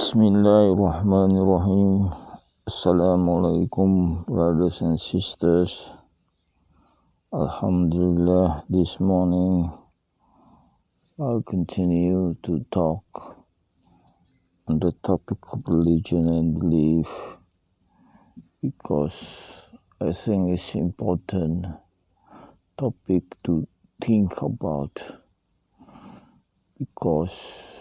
Bismillahirrahmanirrahim. Assalamualaikum brothers and sisters. Alhamdulillah, this morning I'll continue to talk on the topic of religion and belief because I think it's important topic to think about, because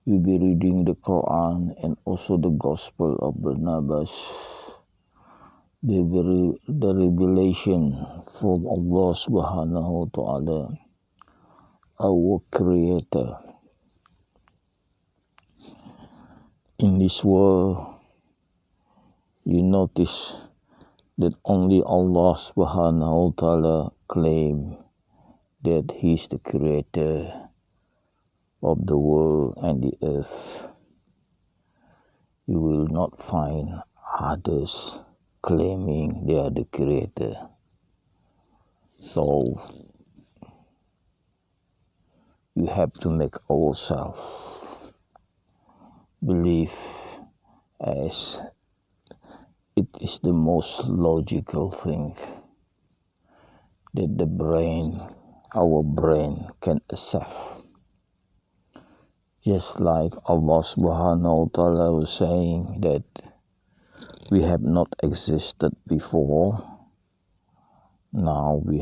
we'll be reading the Koran and also the Gospel of Barnabas, the revelation from Allah subhanahu wa ta'ala, our Creator. In this world, you notice that only Allah subhanahu wa ta'ala claim that He is the Creator of the world and the earth. You will not find others claiming they are the Creator. So we have to make ourselves believe as it is the most logical thing that our brain can accept. Just like Allah subhanahu wa ta'ala was saying that we have not existed before, now we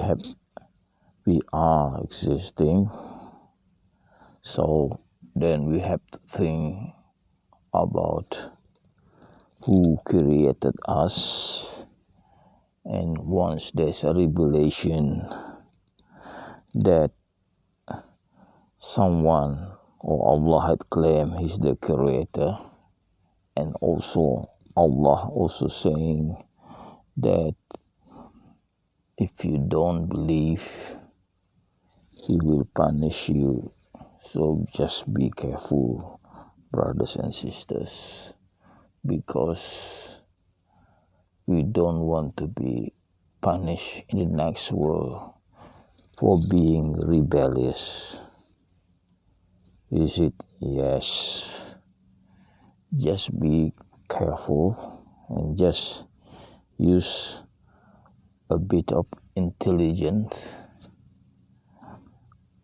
are existing. So then we have to think about who created us, and once there's a revelation that someone or Allah had claimed He's the Creator, and also Allah also saying that if you don't believe, He will punish you. So just be careful, brothers and sisters, because we don't want to be punished in the next world for being rebellious. Is it? Yes. Just be careful and just use a bit of intelligence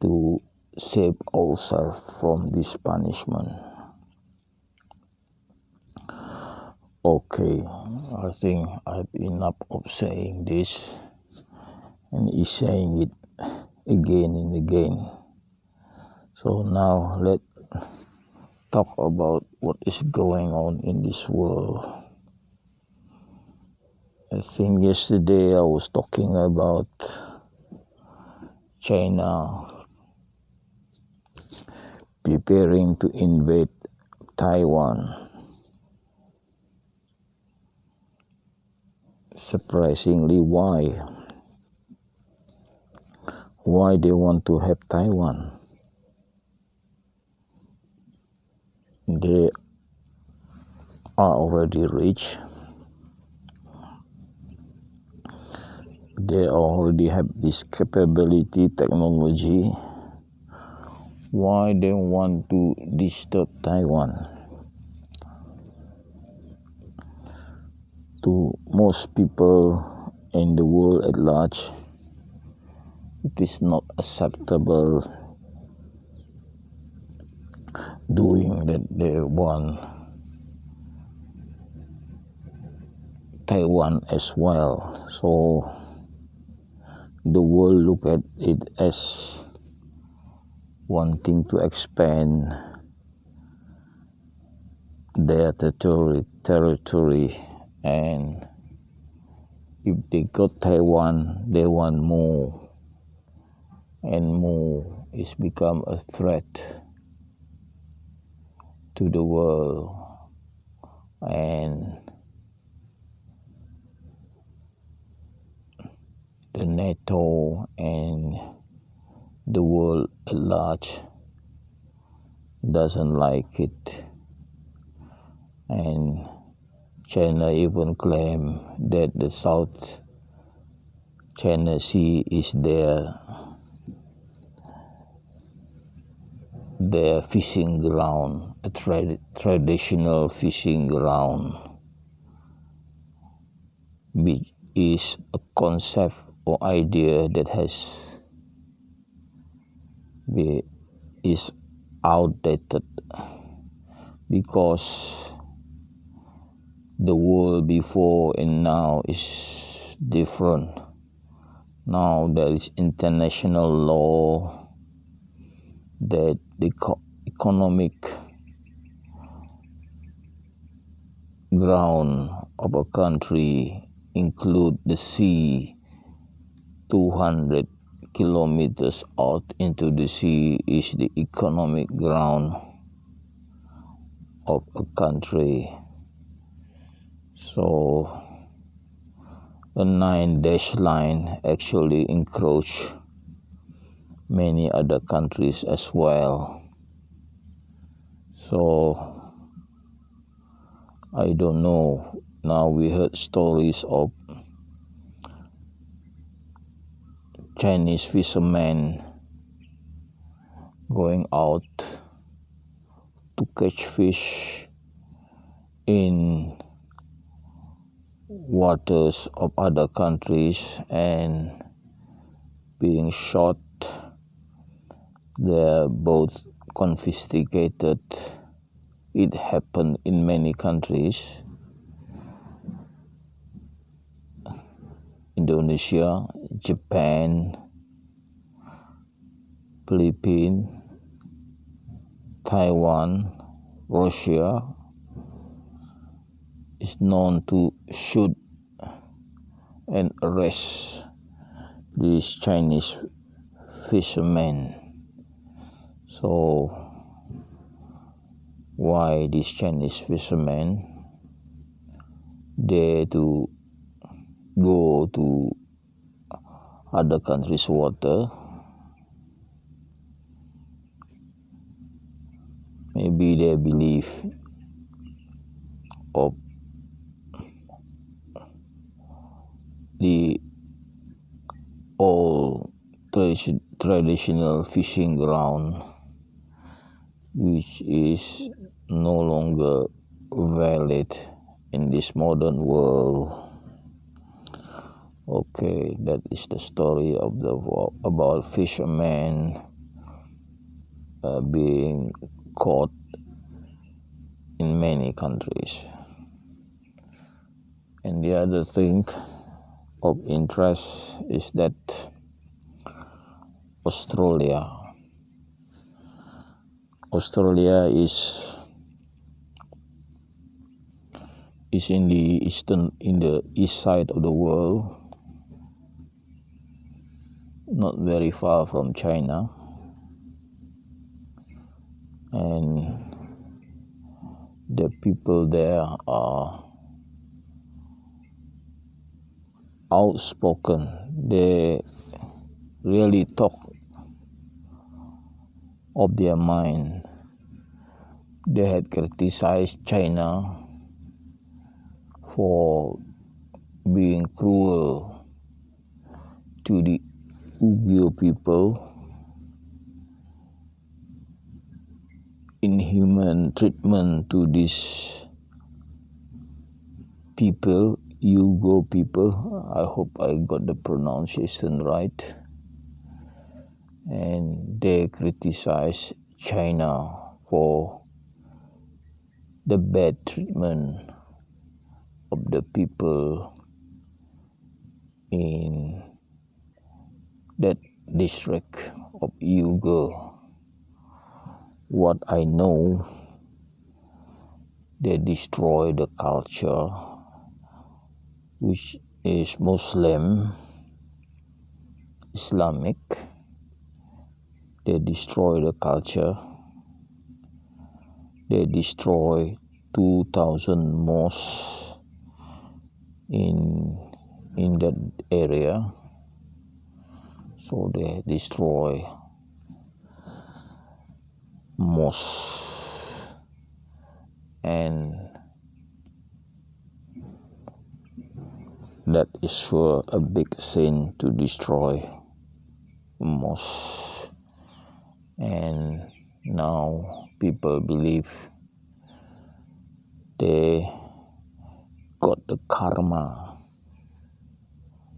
to save ourselves from this punishment. Okay, I think I have enough of saying this, and he's saying it again and again. So now let's talk about what is going on in this world. I think yesterday I was talking about China preparing to invade Taiwan. Surprisingly, why? Why they want to have Taiwan? They are already rich. They already have this capability, technology. Why they want to disturb Taiwan? To most people in the world at large, it is not acceptable doing that. They want Taiwan as well. So the world look at it as wanting to expand their territory, and if they got Taiwan, they want more, and more is become a threat to the world, and the NATO and the world at large doesn't like it. And China even claimed that the South China Sea is their their fishing ground, a traditional fishing ground, which is a concept or idea that is outdated, because the world before and now is different. Now there is international law that the economic ground of a country include the sea. 200 kilometers out into the sea is the economic ground of a country. So the 9-dash line actually encroach many other countries as well. So I don't know. Now we heard stories of Chinese fishermen going out to catch fish in waters of other countries and being shot. They're both confiscated. It happened in many countries. Indonesia, Japan, Philippines, Taiwan, Russia is known to shoot and arrest these Chinese fishermen. So why these Chinese fishermen dare to go to other countries' water? Maybe they believe of the old traditional fishing ground, which is no longer valid in this modern world. Okay, that is the story of about fishermen being caught in many countries. And the other thing of interest is that Australia is in the east side of the world, not very far from China, and the people there are outspoken. They really talk of their mind. They had criticized China for being cruel to the Uyghur people, inhuman treatment to these people, Uyghur people. I hope I got the pronunciation right. And they criticize China for the bad treatment of the people in that district of Uyghur. What I know, they destroy the culture, which is Islamic. They destroy the culture. They destroy 2,000 mosques in that area. So they destroy mosques, and that is sure a big sin to destroy mosques. And Now people believe they got the karma.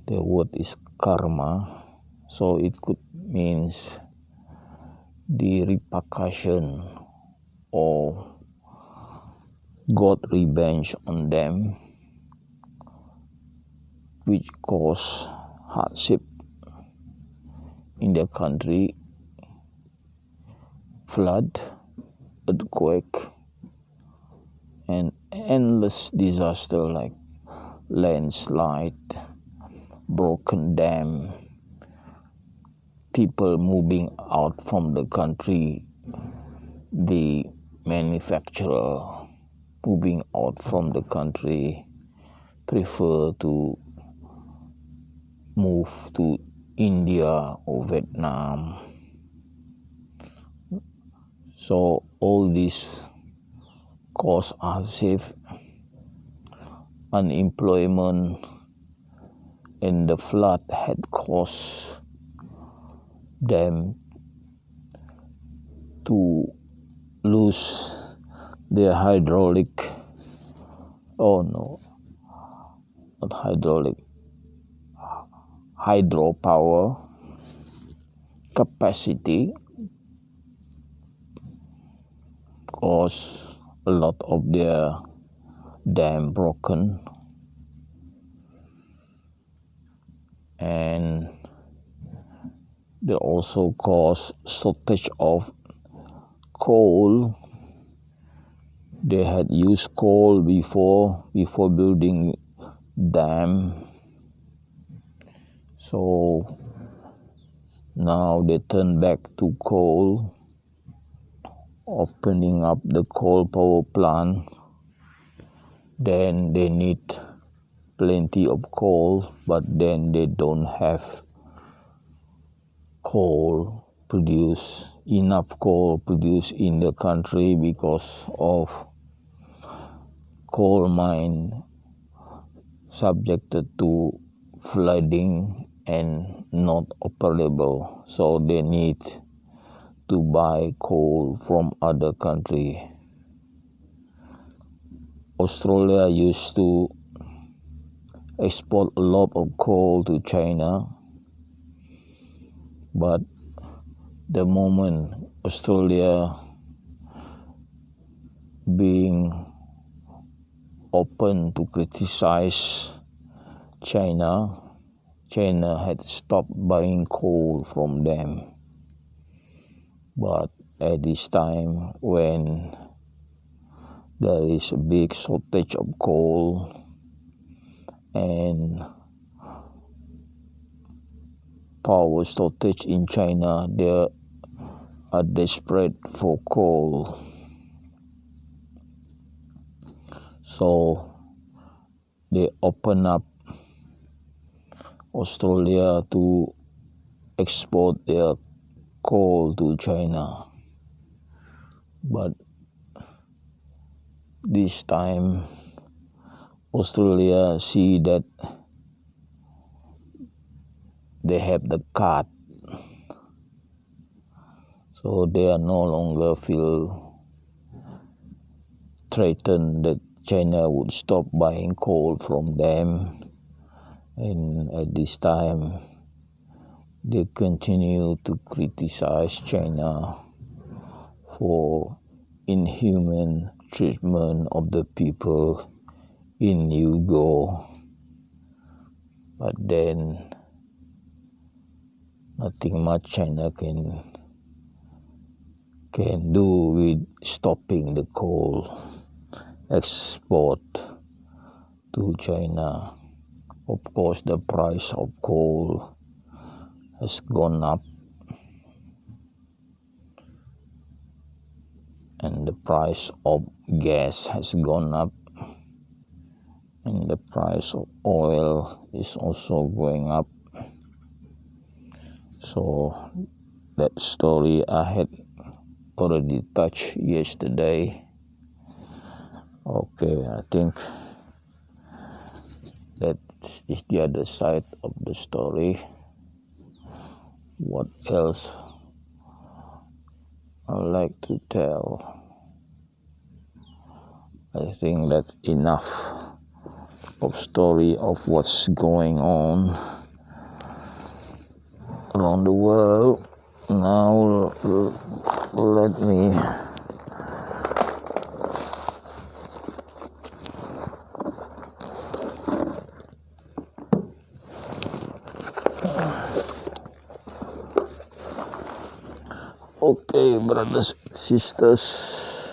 The word is karma, so it could means the repercussion or got revenge on them, which cause hardship in their country, flood, earthquake, and endless disaster like landslide, broken dam, people moving out from the country, the manufacturer moving out from the country, prefer to move to India or Vietnam. So all this cause hardship, unemployment, and the flood had caused them to lose their hydropower capacity, cause a lot of their dam broken, and they also cause shortage of coal. They had used coal before building dam, so now they turn back to coal, opening up the coal power plant. Then they need plenty of coal, but then they don't have enough coal produced in the country because of coal mine subjected to flooding and not operable, so they need to buy coal from other country. Australia used to export a lot of coal to China, but the moment Australia being open to criticize China had stopped buying coal from them. But at this time, when there is a big shortage of coal and power shortage in China, they are desperate for coal. So they open up Australia to export their coal to China. But this time Australia see that they have the card, so they are no longer feel threatened that China would stop buying coal from them. And at this time they continue to criticize China for inhuman treatment of the people in Uyghur. But then nothing much China can do with stopping the coal export to China. Of course, the price of coal has gone up, and the price of gas has gone up, and the price of oil is also going up. So that story I had already touched yesterday. Okay, I think that is the other side of the story. What else I like to tell. I think that's enough of story of what's going on around the world. Now let me okay, brothers, sisters,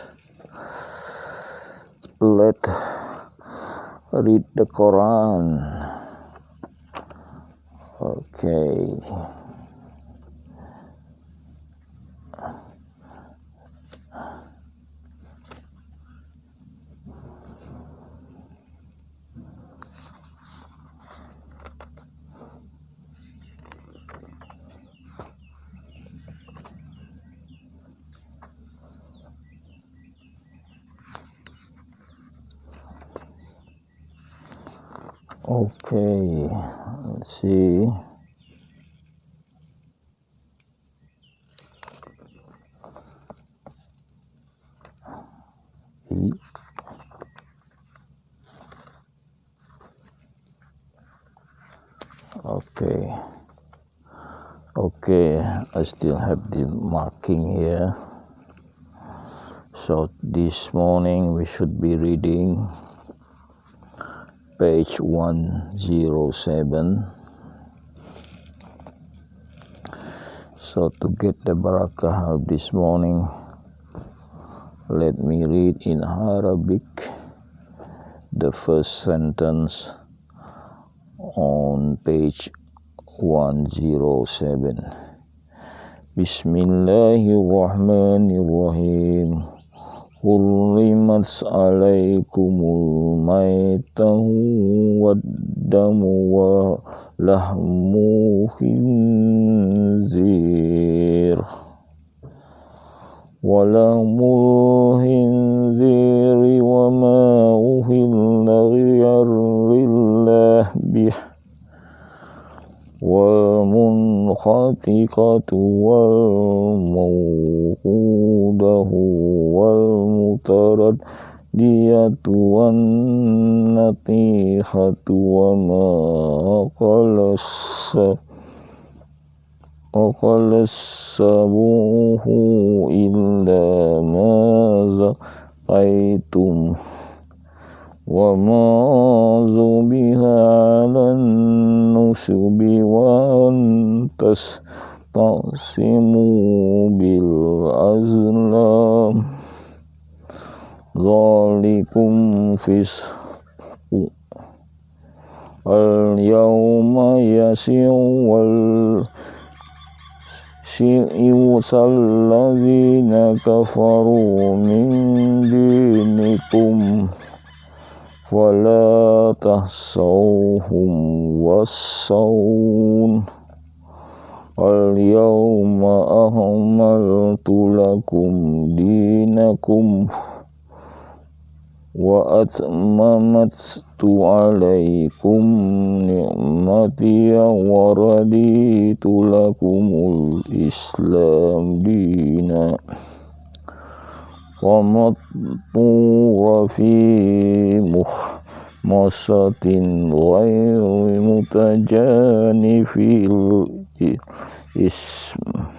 let's read the Koran. Okay. Okay, let's see. Okay, I still have the marking here. So this morning we should be reading page 107. So to get the barakah of this morning, let me read in Arabic the first sentence on page 107. Bismillahirrahmanirrahim. Hurrimat alaikumul maitahu waddamu wa lahmu khinzir walamul khinziri wa ma uhilla ghayrillah bih wal munkhatiqatu wal mawqudatu wal mutaraddiyatu wan natihatu wa ma qalas sabuhu illa ma zaqaitum wa ma zubiha alan nusubi wa antas tasimu bil azlam zalikum fisqu al yawma yasi'u wal shi'u sallazina kafaru min dinikum fala tahsawhum wassawun al yawma ahmaltu lakum dinakum wa atmamtu alaikum ni'mati wa raditu lakumul islam dina wa mattura fi muhmasatin ghayri mutajanifil ism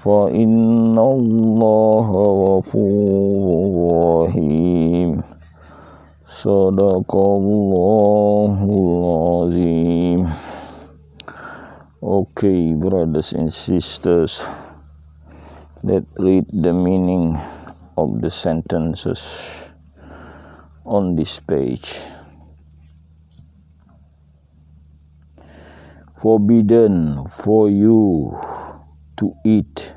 fa inna allaha ghafurur rahim. Sadaqallahul azim. Okay, brothers and sisters, let's read the meaning of the sentences on this page. Forbidden for you to eat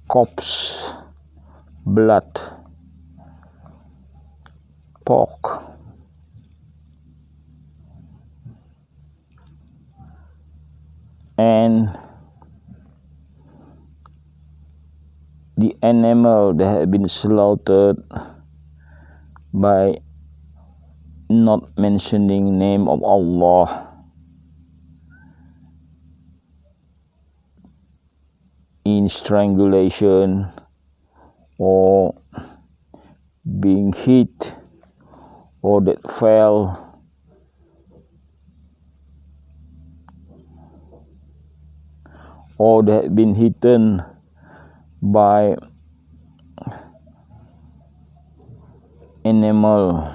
corpse, blood, pork, and the animal that had been slaughtered by not mentioning name of Allah in strangulation or being hit or that fell or that had been hidden by animal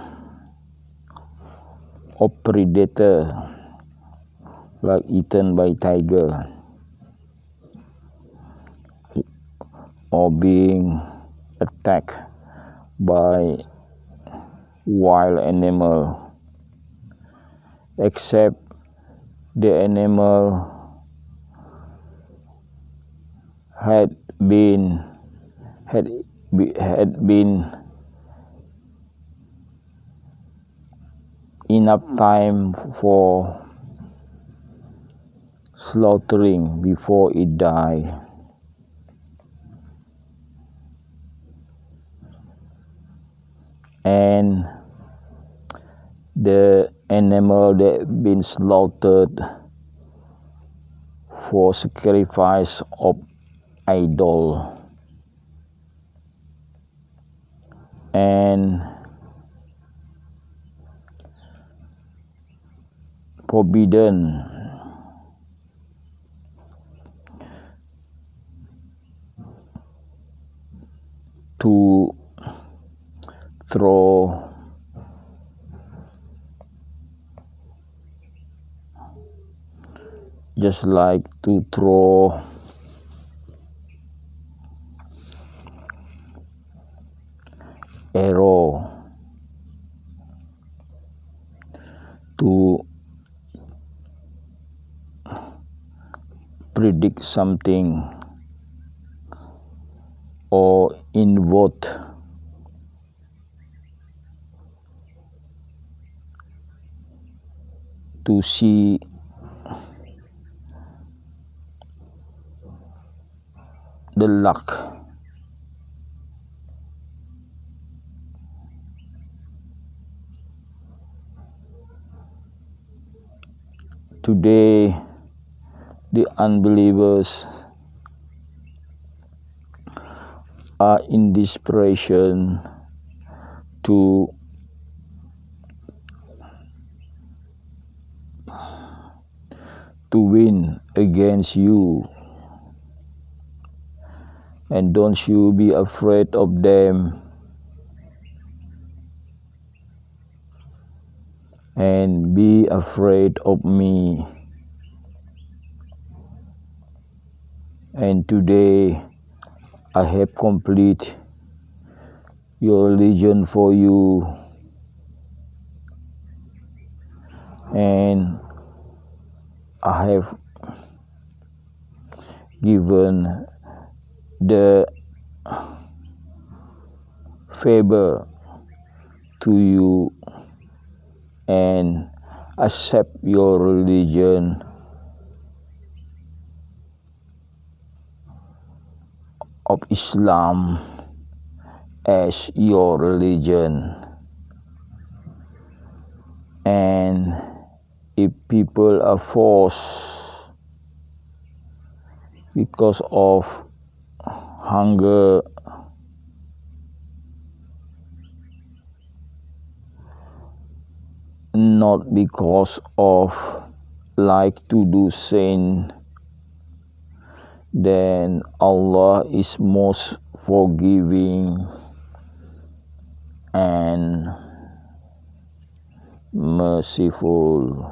or predator, like eaten by tiger or being attacked by wild animal, except the animal had been enough time for slaughtering before it died. And the animal that been slaughtered for sacrifice of idol and forbidden to throw just like to throw arrow to predict something or invoke to see the luck. Today, the unbelievers are in desperation to win against you, and don't you be afraid of them, and be afraid of me. And today I have complete your religion for you, and I have given the favor to you and accept your religion of Islam as your religion. And if people are forced because of hunger, not because of like to do sin, then Allah is most forgiving and merciful.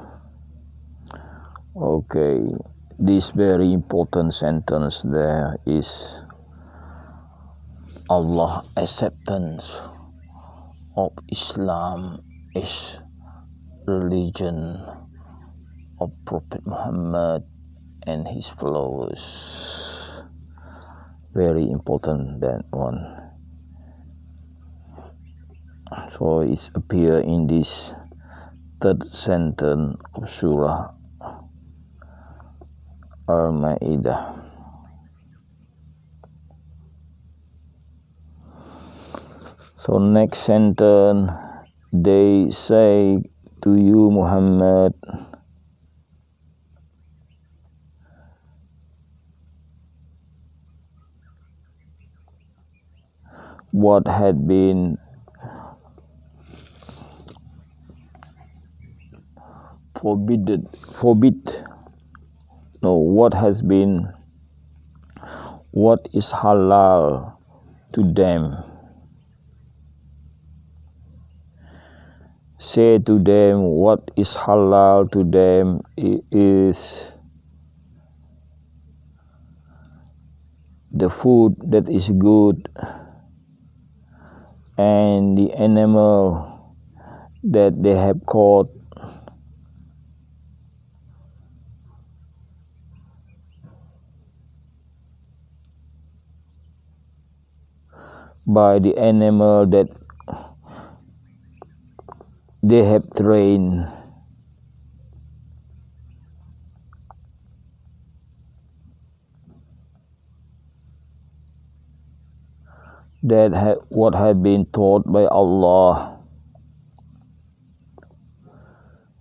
Okay, this very important sentence there is Allah acceptance of Islam is religion of Prophet Muhammad and his followers. Very important, that one. So it's appear in this third sentence of Surah Al-Ma'idah. So next sentence, they say to you, Muhammad, what had been what is halal to them. Say to them, what is halal to them is the food that is good and the animal that they have caught by the animal that they have trained. What had been taught by Allah.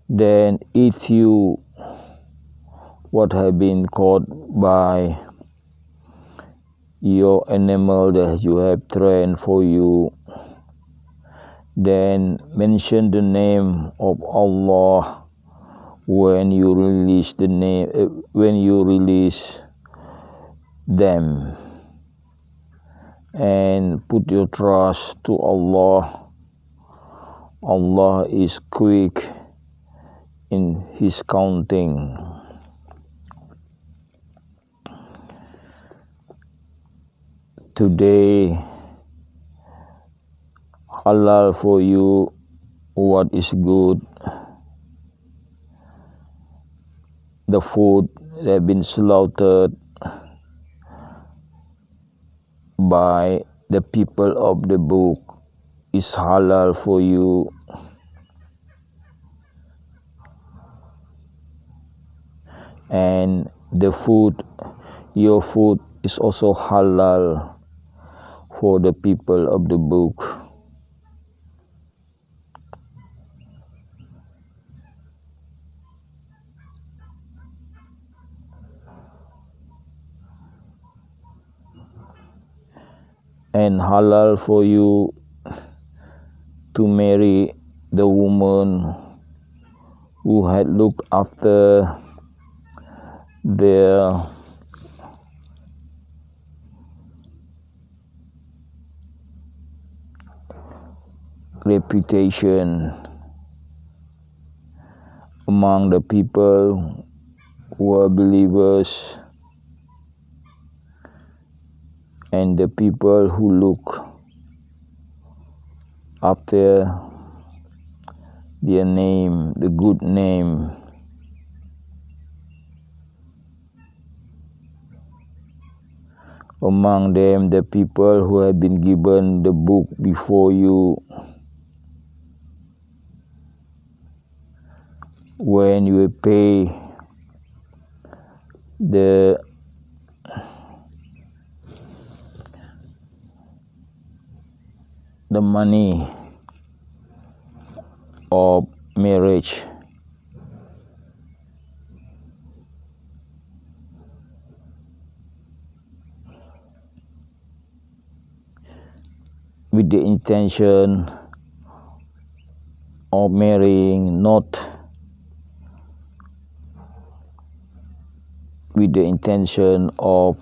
Then if you what have been caught by your animal that you have trained for you, then mention the name of Allah when you release them, and put your trust to Allah. Allah is quick in His counting. Today, halal for you what is good, the food that have been slaughtered by the people of the book is halal for you. And your food is also halal for the people of the book. And halal for you to marry the woman who had looked after their reputation among the people who are believers and the people who look after their name, the good name. Among them, the people who have been given the book before you. When you pay the money of marriage, with the intention of marrying, not with the intention of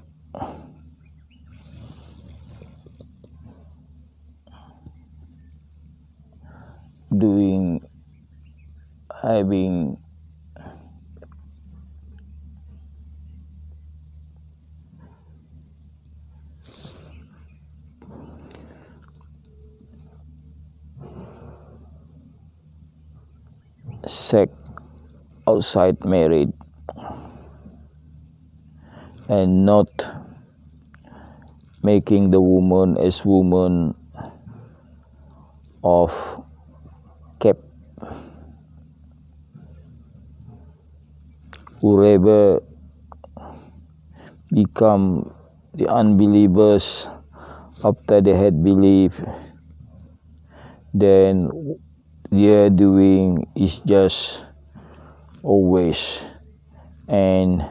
having sex outside marriage, and not making the woman as woman of kept. Whoever become the unbelievers after they had believed, then their doing is just always, and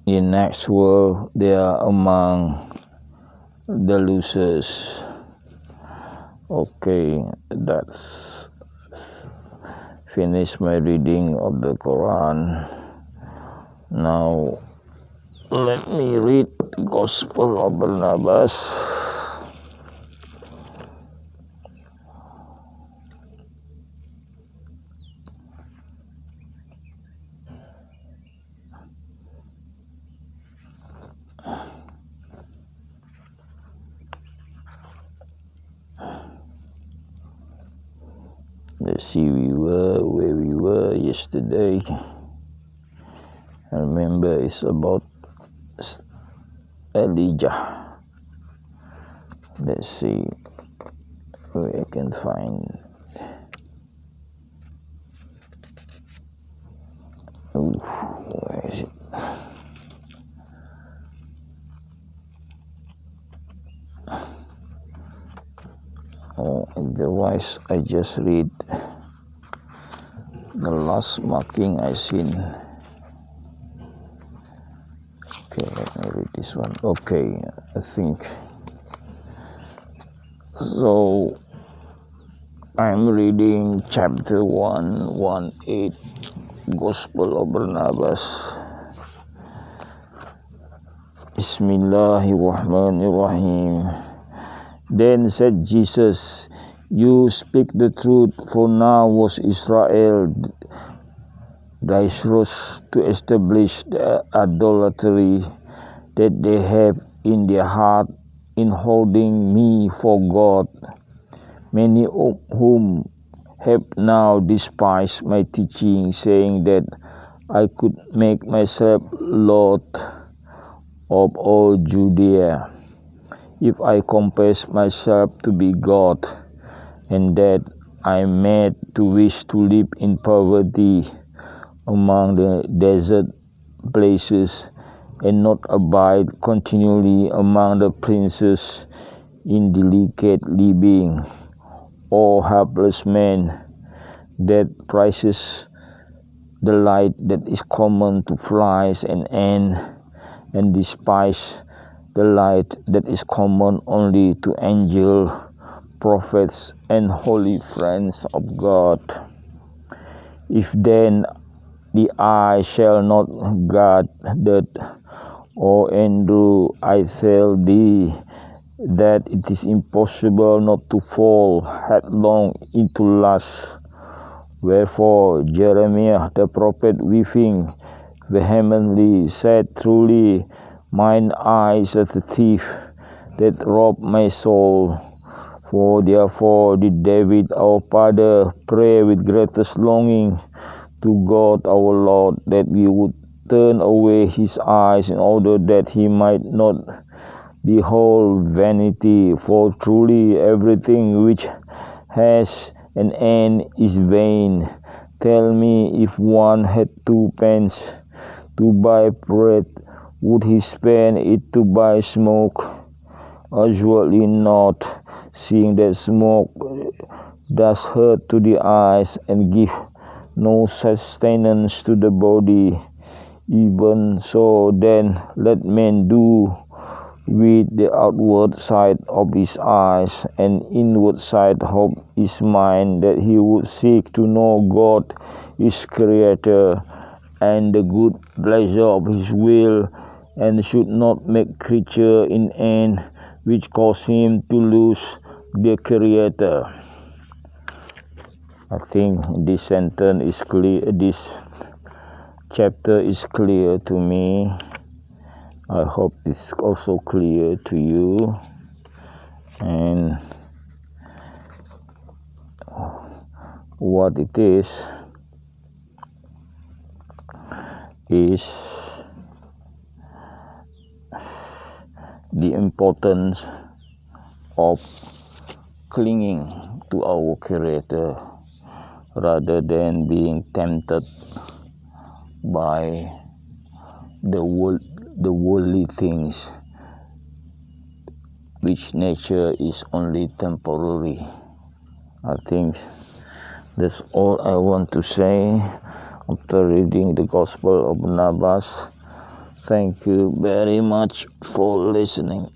in the next world they are among the losers. Okay, that's finished my reading of the Koran. Now let me read the Gospel of Barnabas. Let's see where we were yesterday. I remember it's about Elijah. Let's see where I can find. Where is it? Otherwise, I just read the last marking I seen. Okay, let me read this one. Okay, I think so. I'm reading chapter 118, Gospel of Barnabas. Bismillahirrahmanirrahim. Then said Jesus, "You speak the truth, for now was Israel desirous to establish the idolatry that they have in their heart in holding me for God. Many of whom have now despised my teaching, saying that I could make myself Lord of all Judea if I confess myself to be God, and that I am made to wish to live in poverty among the desert places, and not abide continually among the princes in delicate living, or helpless man that prizes the light that is common to flies and ants, and despise the light that is common only to angels, prophets, and holy friends of God. If then the eye shall not guard that, or endure, I tell thee that it is impossible not to fall headlong into lust. Wherefore Jeremiah the prophet, weeping vehemently, said, Truly mine eyes are the thief that robbed my soul. For therefore did David our father pray with greatest longing to God our Lord, that we would turn away his eyes in order that he might not behold vanity. For truly everything which has an end is vain. Tell me, if one had 2 pence to buy bread, would he spend it to buy smoke? Assuredly not, seeing that smoke does hurt to the eyes and give no sustenance to the body. Even so then let man do with the outward sight of his eyes, and inward sight of his mind, that he would seek to know God his Creator, and the good pleasure of his will, and should not make creature in end which cause him to lose the Creator." I think this sentence is clear, this chapter is clear to me. I hope it's also clear to you. And what it is the importance of clinging to our Creator rather than being tempted by the worldly things, which nature is only temporary. I think that's all I want to say after reading the Gospel of Barnabas. Thank you very much for listening.